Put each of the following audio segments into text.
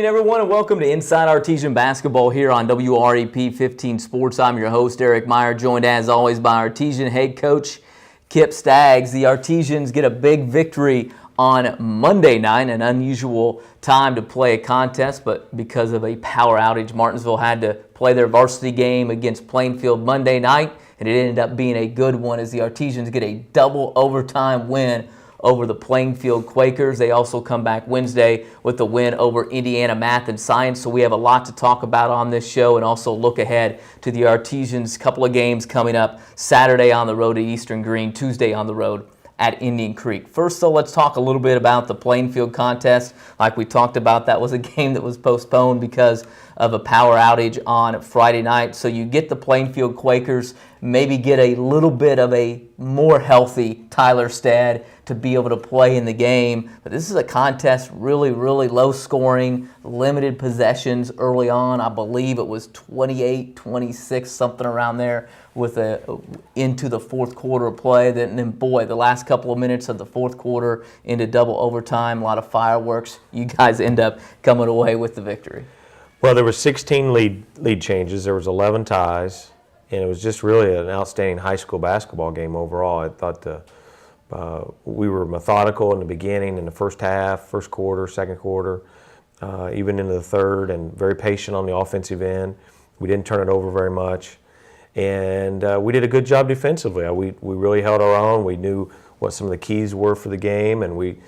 everyone, and welcome to Inside Artesian Basketball here on WREP 15 Sports. I'm your host, Eric Meyer, joined as always by Artesian head coach Kip Staggs. The Artesians get a big victory on Monday night, an unusual time to play a contest, but because of a power outage, Martinsville had to play their varsity game against Plainfield Monday night, and it ended up being a good one as the Artesians get a double overtime win over the Plainfield Quakers. They also come back Wednesday with a win over Indiana Math and Science. So we have a lot to talk about on this show and also look ahead to the Artesians' couple of games coming up Saturday on the road at Eastern Greene, Tuesday on the road at Indian Creek. First, though, let's talk a little bit about the Plainfield contest. Like we talked about, that was a game that was postponed because of a power outage on Friday night. So you get the Plainfield Quakers, maybe get a little bit of a more healthy Tyler Stead to be able to play in the game. But this is a contest really, really low scoring, limited possessions early on. I believe it was 28, 26, something around there with into the fourth quarter of play. Then boy, the last couple of minutes of the fourth quarter into double overtime, a lot of fireworks. You guys end up coming away with the victory. Well, there were 16 lead changes. There was 11 ties, and it was just really an outstanding high school basketball game overall. I thought we were methodical in the beginning, in the first half, first quarter, second quarter, even into the third, and very patient on the offensive end. We didn't turn it over very much, and we did a good job defensively. We really held our own. We knew what some of the keys were for the game, and we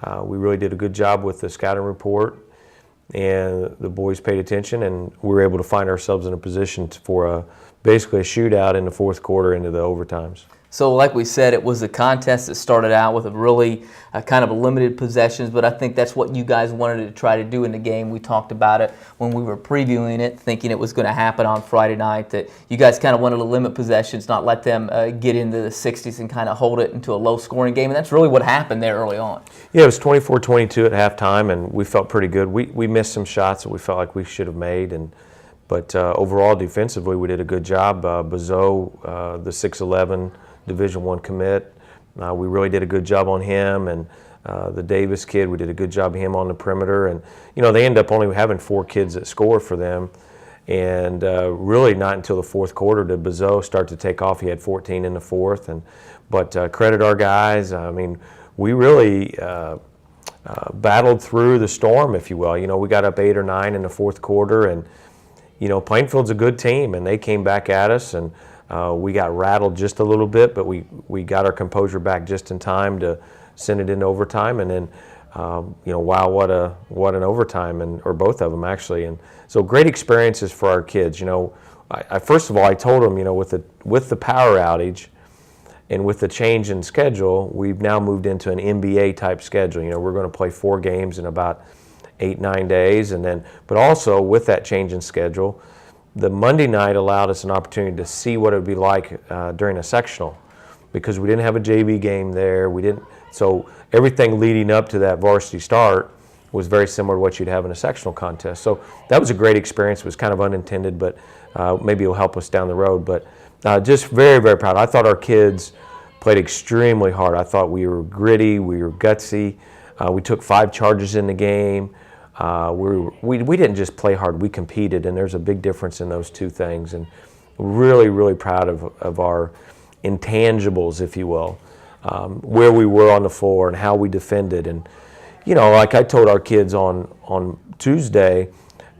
really did a good job with the scouting report. And the boys paid attention, and we were able to find ourselves in a position for basically a shootout in the fourth quarter into the overtimes. So like we said, it was a contest that started out with a really kind of a limited possessions, but I think that's what you guys wanted to try to do in the game. We talked about it when we were previewing it, thinking it was going to happen on Friday night, that you guys kind of wanted to limit possessions, not let them get into the 60s and kind of hold it into a low-scoring game, and that's really what happened there early on. Yeah, it was 24-22 at halftime, and we felt pretty good. We missed some shots that we felt like we should have made, but overall defensively we did a good job. Bazeau, the 6'11", Division I commit. We really did a good job on him, and the Davis kid, we did a good job of him on the perimeter. And they end up only having 4 kids that score for them, and really not until the fourth quarter did Bazeau start to take off. He had 14 in the fourth, but credit our guys. I mean, we really battled through the storm, if you will. We got up 8 or 9 in the fourth quarter, and Plainfield's a good team, and they came back at us, and we got rattled just a little bit, but we got our composure back just in time to send it into overtime. And then, wow, what an overtime, or both of them actually. And so great experiences for our kids. First of all, I told them, with the power outage and with the change in schedule, we've now moved into an NBA type schedule. We're going to play 4 games in about 8-9 days, but also with that change in schedule, the Monday night allowed us an opportunity to see what it would be like during a sectional, because we didn't have a JV game there. So everything leading up to that varsity start was very similar to what you'd have in a sectional contest. So that was a great experience. It was kind of unintended, but maybe it'll help us down the road. But just very, very proud. I thought our kids played extremely hard. I thought we were gritty, we were gutsy. We took 5 charges in the game. We didn't just play hard, we competed, and there's a big difference in those two things. And really, really proud of our intangibles, if you will, where we were on the floor and how we defended. And, like I told our kids on Tuesday,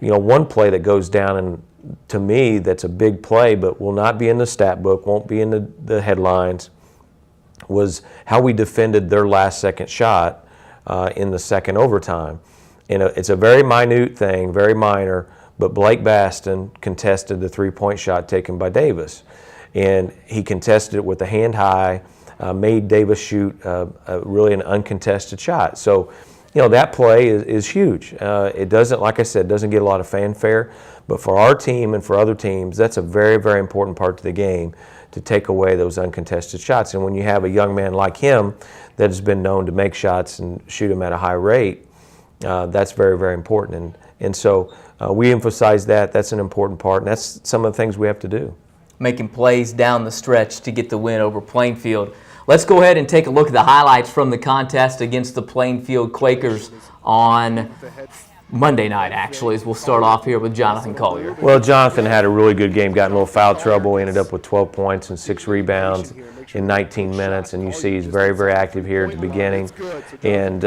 one play that goes down, and to me that's a big play, but will not be in the stat book, won't be in the headlines, was how we defended their last second shot in the second overtime. And it's a very minute thing, very minor, but Blake Baston contested the 3-point shot taken by Davis. And he contested it with a hand high, made Davis shoot really an uncontested shot. So, that play is huge. It doesn't, like I said, doesn't get a lot of fanfare, but for our team and for other teams, that's a very, very important part to the game, to take away those uncontested shots. And when you have a young man like him that has been known to make shots and shoot them at a high rate, that's very, very important. And so we emphasize that. That's an important part, and that's some of the things we have to do. Making plays down the stretch to get the win over Plainfield. Let's go ahead and take a look at the highlights from the contest against the Plainfield Quakers on Monday night, actually, as we'll start off here with Jonathan Collier. Well, Jonathan had a really good game, got in a little foul trouble, ended up with 12 points and 6 rebounds in 19 minutes, and you see he's very, very active here at the beginning. And,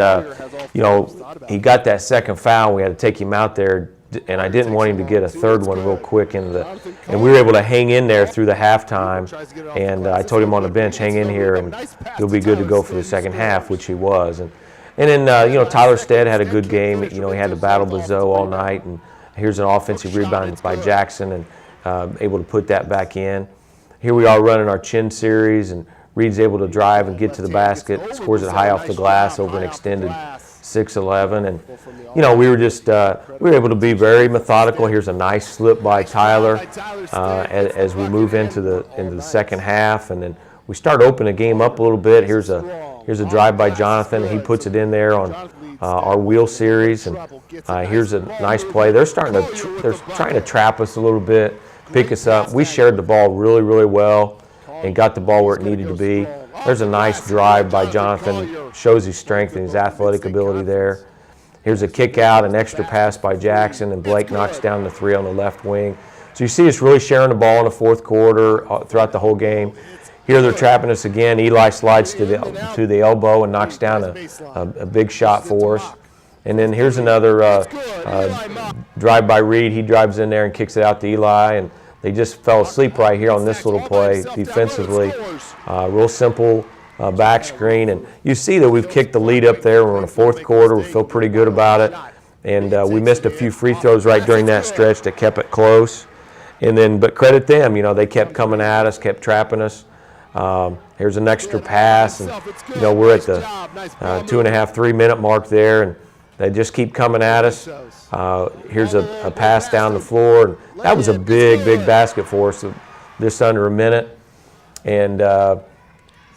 he got that second foul. We had to take him out there, and I didn't want him to get a third one real quick and we were able to hang in there through the halftime, and I told him on the bench, hang in here, and you'll be good to go for the second half, which he was. And then, Tyler Stead had a good game. He had to battle Bezo all night, and here's an offensive rebound by Jackson, and able to put that back in. Here we are running our chin series, and Reed's able to drive and get to the basket, scores it high off the glass over an extended 6-11, and we were able to be very methodical. Here's a nice slip by Tyler as we move into the second half, and then we start opening the game up a little bit. Here's a drive by Jonathan, and he puts it in there on our wheel series, and here's a nice play. They're trying to trap us a little bit, pick us up. We shared the ball really, really well and got the ball where it needed to be. There's a nice drive by Jonathan, shows his strength and his athletic ability there. Here's a kick out, an extra pass by Jackson, and Blake knocks down the three on the left wing. So you see us really sharing the ball in the fourth quarter throughout the whole game. Here they're trapping us again. Eli slides to the elbow and knocks down a big shot for us. And then here's another drive by Reed. He drives in there and kicks it out to Eli, and they just fell asleep right here on this little play defensively. Real simple back screen, and you see that we've kicked the lead up there. We're in the fourth quarter. We feel pretty good about it, and we missed a few free throws right during that stretch that kept it close. And then, but credit them, they kept coming at us, kept trapping us. Here's an extra pass, and we're at the 2.5, 3 minute mark there, and they just keep coming at us. Here's a pass down the floor, and that was a big, big basket for us, just under a minute. And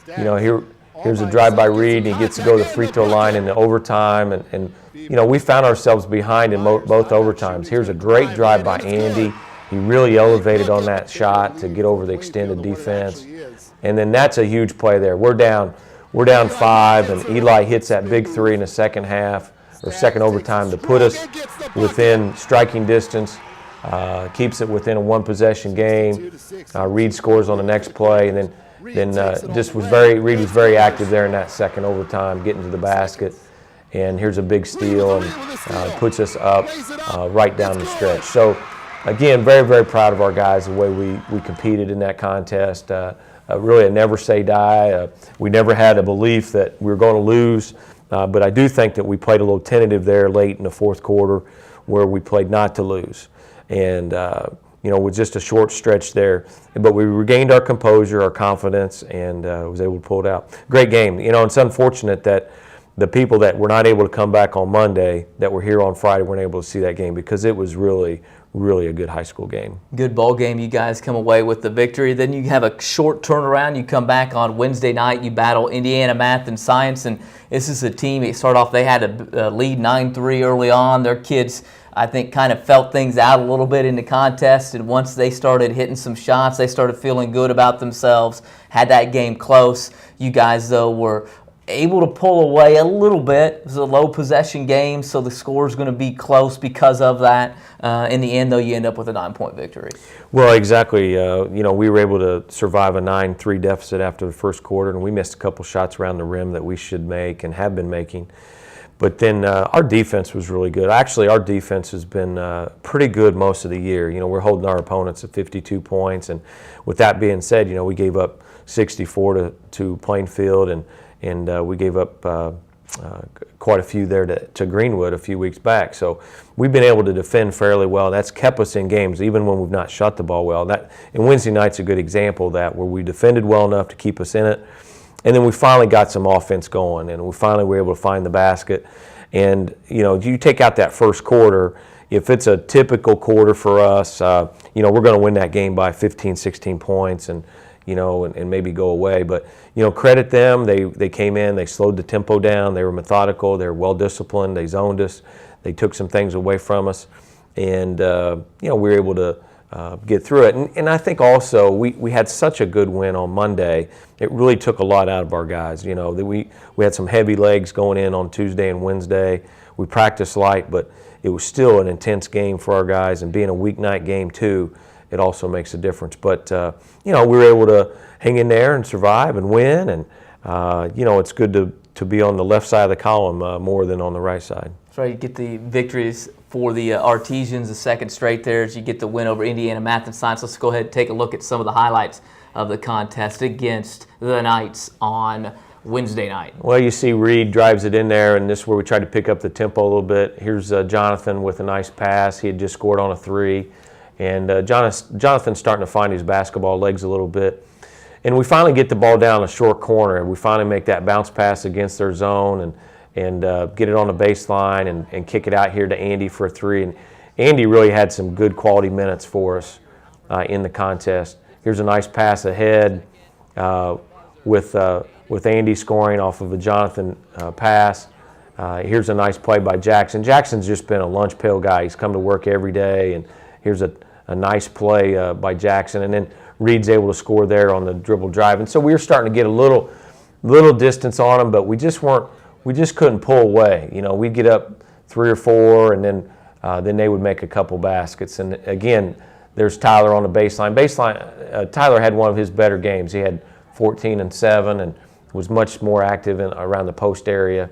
here's a drive by Reed, and he gets to go to the free throw line in the overtime, and we found ourselves behind in both overtimes. Here's a great drive by Andy. He really elevated on that shot to get over the extended defense. And then that's a huge play there. We're down 5, and Eli hits that big three in the second half, or second overtime, to put us within striking distance, keeps it within a one-possession game. Reed scores on the next play, and then Reed was very active there in that second overtime, getting to the basket. And here's a big steal, and puts us up right down the stretch. So, again, very, very proud of our guys, the way we competed in that contest. Really a never say die. We never had a belief that we were going to lose, but I do think that we played a little tentative there late in the fourth quarter, where we played not to lose. And, with just a short stretch there. But we regained our composure, our confidence, and was able to pull it out. Great game. It's unfortunate that the people that were not able to come back on Monday, that were here on Friday, weren't able to see that game, because it was really, really a good high school game. Good ball game. You guys come away with the victory. Then you have a short turnaround. You come back on Wednesday night. You battle Indiana Math and Science, and this is a team. They had a lead 9-3 early on. Their kids, I think, kind of felt things out a little bit in the contest, and once they started hitting some shots, they started feeling good about themselves, had that game close. You guys, though, were able to pull away a little bit. It was a low possession game, so the score is going to be close because of that. In the end, though, you end up with a 9-point victory. Well, exactly. We were able to survive a 9-3 deficit after the first quarter, and we missed a couple shots around the rim that we should make and have been making. But then our defense was really good. Actually, our defense has been pretty good most of the year. We're holding our opponents at 52 points, and with that being said, we gave up 64 to Plainfield, and we gave up quite a few there to Greenwood a few weeks back. So we've been able to defend fairly well. That's kept us in games, even when we've not shot the ball well. And Wednesday night's a good example of that, where we defended well enough to keep us in it. And then we finally got some offense going, and we finally were able to find the basket. And, you take out that first quarter, if it's a typical quarter for us, we're going to win that game by 15, 16 points and maybe go away. But, credit them. They came in, they slowed the tempo down, they were methodical, they were well-disciplined, they zoned us, they took some things away from us, and, we were able to get through it. And I think also we had such a good win on Monday. It really took a lot out of our guys. We had some heavy legs going in on Tuesday and Wednesday. We practiced light, but it was still an intense game for our guys, and being a weeknight game too, it also makes a difference. But we were able to hang in there and survive and win, and it's good to be on the left side of the column more than on the right side. That's right. You get the victories for the Artesians, the second straight there, as you get the win over Indiana Math and Science. Let's go ahead and take a look at some of the highlights of the contest against the Knights on Wednesday night. Well, you see Reed drives it in there, and this is where we tried to pick up the tempo a little bit. Here's Jonathan with a nice pass. He had just scored on a 3. And Jonathan's starting to find his basketball legs a little bit. And we finally get the ball down a short corner, and we finally make that bounce pass against their zone and get it on the baseline and kick it out here to Andy for a 3. And Andy really had some good quality minutes for us in the contest. Here's a nice pass ahead with Andy scoring off of a Jonathan pass. Here's a nice play by Jackson. Jackson's just been a lunch pail guy. He's come to work every day, and here's a nice play by Jackson. And then Reed's able to score there on the dribble drive. And so we were starting to get a little distance on them, but we just couldn't pull away. We'd get up 3 or 4, and then they would make a couple baskets. And again, there's Tyler on the baseline. Tyler had one of his better games. He had 14 and 7 and was much more active around the post area.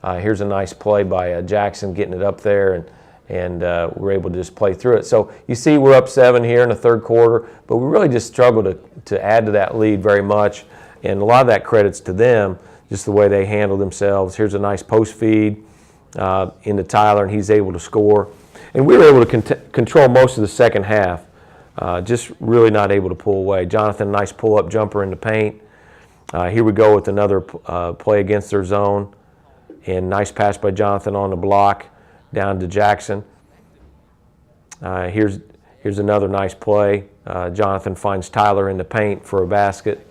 Here's a nice play by Jackson getting it up there, and we're able to just play through it. So you see we're up 7 here in the third quarter, but we really just struggled to add to that lead very much, and a lot of that credits to them, just the way they handled themselves. Here's a nice post feed into Tyler, and he's able to score. And we were able to control most of the second half, just really not able to pull away. Jonathan, nice pull-up jumper in the paint. Here we go with another play against their zone, and nice pass by Jonathan on the block down to Jackson. Here's another nice play. Jonathan finds Tyler in the paint for a basket.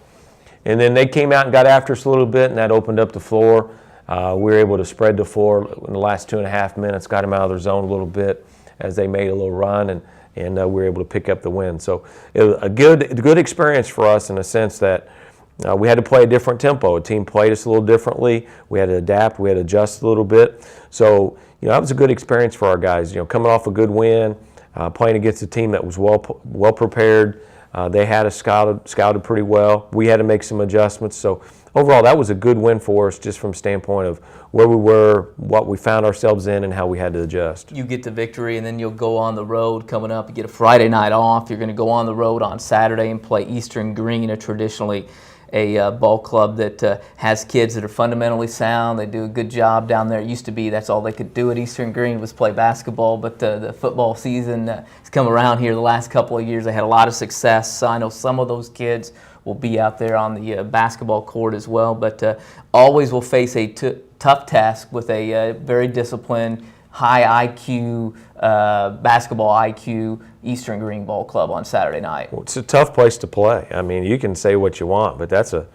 And then they came out and got after us a little bit, and that opened up the floor. We were able to spread the floor in the last 2.5 minutes, got them out of their zone a little bit as they made a little run, and we were able to pick up the win. So it was a good experience for us in the sense that we had to play a different tempo. A team played us a little differently. We had to adapt. We had to adjust a little bit. So that was a good experience for our guys. Coming off a good win, playing against a team that was well prepared. They had us scouted pretty well. We had to make some adjustments. So overall, that was a good win for us, just from a standpoint of where we were, what we found ourselves in, and how we had to adjust. You get the victory, and then you'll go on the road coming up. You get a Friday night off. You're going to go on the road on Saturday and play Eastern Greene, traditionally a ball club that has kids that are fundamentally sound. They do a good job down there. It used to be that's all they could do at Eastern Greene was play basketball, but the football season has come around here the last couple of years. They had a lot of success. I know some of those kids will be out there on the basketball court as well, but always will face a tough task with a very disciplined, high IQ, basketball IQ Eastern Greene Ball Club on Saturday night. Well, it's a tough place to play. I mean, you can say what you want, but that's a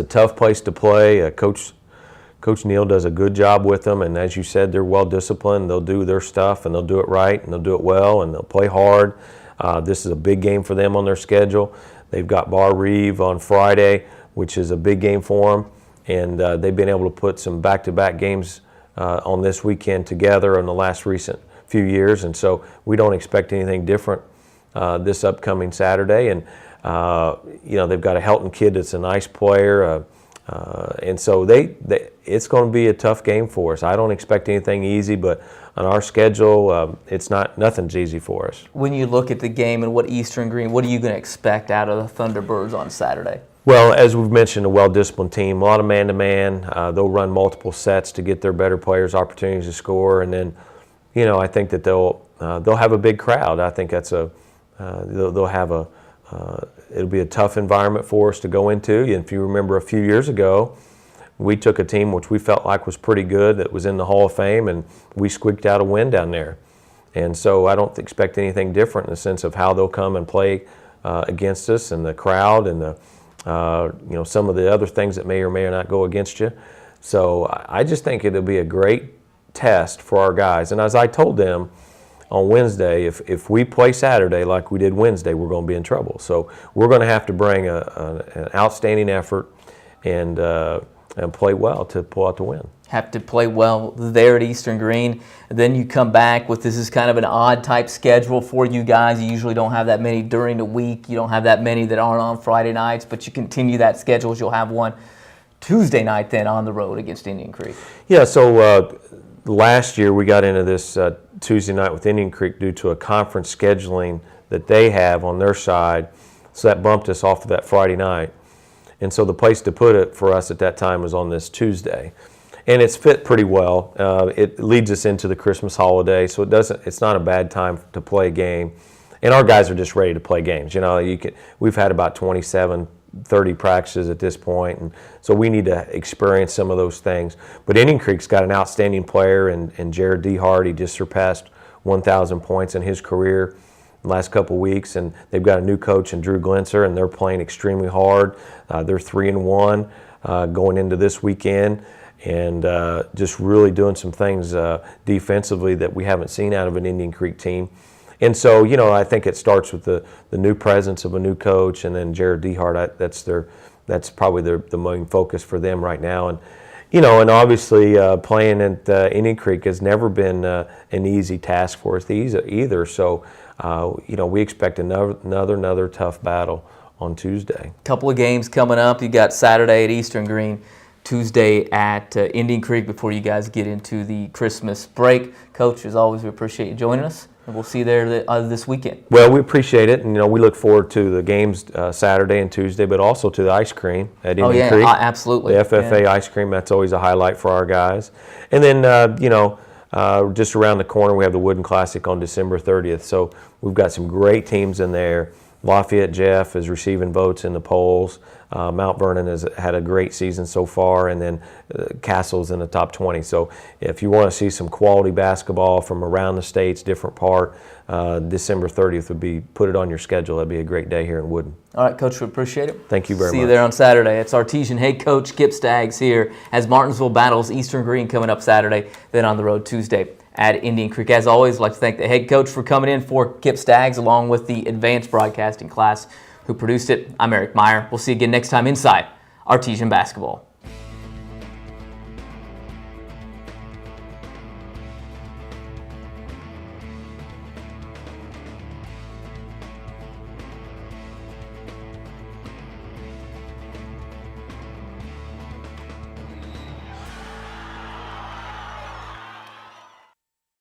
tough place to play. Coach Neal does a good job with them, and as you said, they're well disciplined. They'll do their stuff, and they'll do it right, and they'll do it well, and they'll play hard. This is a big game for them on their schedule. They've got Bar Reeve on Friday, which is a big game for them, and they've been able to put some back-to-back games on this weekend together in the last recent few years, and so we don't expect anything different this upcoming Saturday. And they've got a Helton kid that's a nice player, and so it's going to be a tough game for us. I don't expect anything easy, but on our schedule, nothing's easy for us. When you look at the game and what Eastern Greene, what are you going to expect out of the Thunderbirds on Saturday? Well, as we've mentioned, a well-disciplined team, a lot of man-to-man. They'll run multiple sets to get their better players opportunities to score, and then, I think that they'll have a big crowd. I think that's it'll be a tough environment for us to go into. And if you remember a few years ago, we took a team which we felt like was pretty good, that was in the Hall of Fame, and we squeaked out a win down there. And so I don't expect anything different in the sense of how they'll come and play against us, and the crowd, and some of the other things that may or may not go against you. So I just think it'll be a great test for our guys. And as I told them on Wednesday, if we play Saturday like we did Wednesday, we're going to be in trouble. So we're going to have to bring an outstanding effort and play well to pull out the win. have to play well there at Eastern Greene. Then you come back with, this is kind of an odd type schedule for you guys. You usually don't have that many during the week. You don't have that many that aren't on Friday nights, but you continue that schedule. You'll have one Tuesday night then on the road against Indian Creek. Yeah, so last year we got into this Tuesday night with Indian Creek due to a conference scheduling that they have on their side. So that bumped us off of that Friday night. And so the place to put it for us at that time was on this Tuesday. And it's fit pretty well. It leads us into the Christmas holiday, so it's not a bad time to play a game. And our guys are just ready to play games. You know, we've had about 27, 30 practices at this point, and so we need to experience some of those things. But Indian Creek's got an outstanding player, and Jared Dehart. He just surpassed 1,000 points in his career the last couple of weeks, and they've got a new coach in Drew Glenser, and they're playing extremely hard. They're 3-1 going into this weekend, and just really doing some things defensively that we haven't seen out of an Indian Creek team. And so, you know, I think it starts with the new presence of a new coach, and then Jared Dehart. That's probably the main focus for them right now. And you know, and obviously playing at Indian Creek has never been an easy task for us either. So, you know, we expect another tough battle on Tuesday. Couple of games coming up. You got Saturday at Eastern Greene, Tuesday at Indian Creek before you guys get into the Christmas break. Coach, as always, we appreciate you joining us, and we'll see you there this weekend. Well, we appreciate it, and you know, we look forward to the games Saturday and Tuesday, but also to the ice cream at Indian Creek. Absolutely. The FFA ice cream, that's always a highlight for our guys. And then, you know, just around the corner, we have the Wooden Classic on December 30th. So we've got some great teams in there. Lafayette Jeff is receiving votes in the polls. Mount Vernon has had a great season so far, and then Castle's in the top 20. So if you want to see some quality basketball from around the states, different part, December 30th would be, put it on your schedule. That'd be a great day here in Woodin. All right, Coach, we appreciate it. Thank you very much. See you there on Saturday. It's Artesian head coach Kip Staggs here as Martinsville battles Eastern Greene coming up Saturday, then on the road Tuesday at Indian Creek. As always, I'd like to thank the head coach for coming in for Kip Staggs, along with the advanced broadcasting class who produced it. I'm Eric Meyer. We'll see you again next time inside Artesian Basketball.